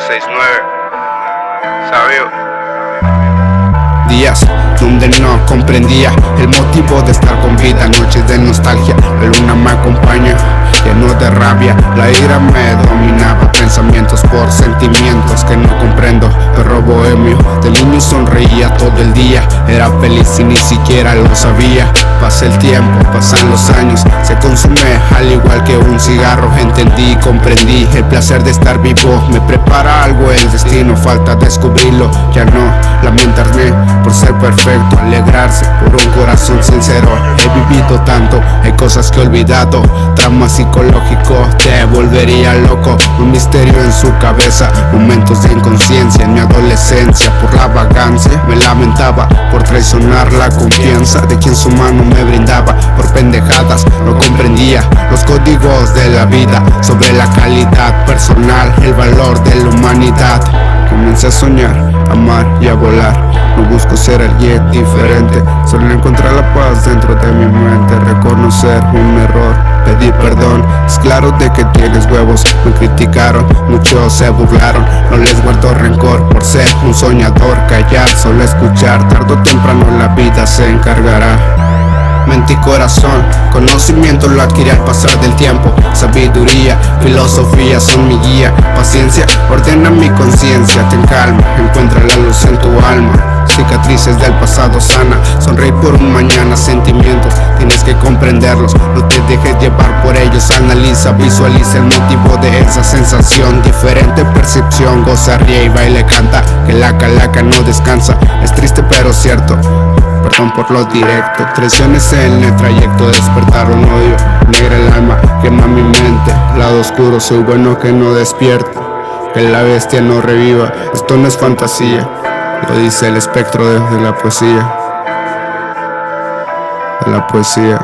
69, sabio. Días donde no comprendía el motivo de estar con vida, noches de nostalgia, la luna me acompaña, lleno de rabia, la ira me dominaba, pensamientos por sentimientos que no comprendo, perro bohemio, de niño sonreía todo el día, era feliz y ni siquiera lo sabía. Pasa el tiempo, pasan los años, se consume al igual que un cigarro. Entendí y comprendí el placer de estar vivo. Me prepara algo el destino, falta descubrirlo. Ya no lamentarme por ser perfecto, alegrarse por un corazón sincero. He vivido tanto, hay cosas que he olvidado. Trauma psicológico, te volvería loco. Un misterio en su cabeza, momentos de inconsciencia en mi adolescencia. Por la vagancia me lamentaba, por traicionar la confianza de quien su mano me brindaba. Por pendejadas no comprendía los códigos de la vida, sobre la calidad personal, el valor de la humanidad. Comencé a soñar, a amar y a volar. No busco ser alguien diferente, solo encontrar la paz dentro de mi mente. Reconocer un error, pedir perdón. Es claro de que tienes huevos, me criticaron, muchos se burlaron. No les guardo rencor por ser un soñador. Callar, solo escuchar, tarde o temprano la vida se encargará. Mente y corazón, conocimiento lo adquirí al pasar del tiempo. Sabiduría, filosofía son mi guía. Paciencia, ordena mi conciencia, ten calma, encuentra la luz en tu alma. Cicatrices del pasado sana, sonreír por un mañana. Sentimientos, tienes que comprenderlos, no te dejes llevar por ellos. Analiza, visualiza el motivo de esa sensación. Diferente percepción, goza, ríe y baile, canta, que la calaca no descansa. Es triste pero cierto, perdón por lo directo. Traiciones en el trayecto, despertar un odio. Negra el alma, quema mi mente. Lado oscuro, soy bueno que no despierto. Que la bestia no reviva, esto no es fantasía. Lo dice el espectro de la poesía. De la poesía.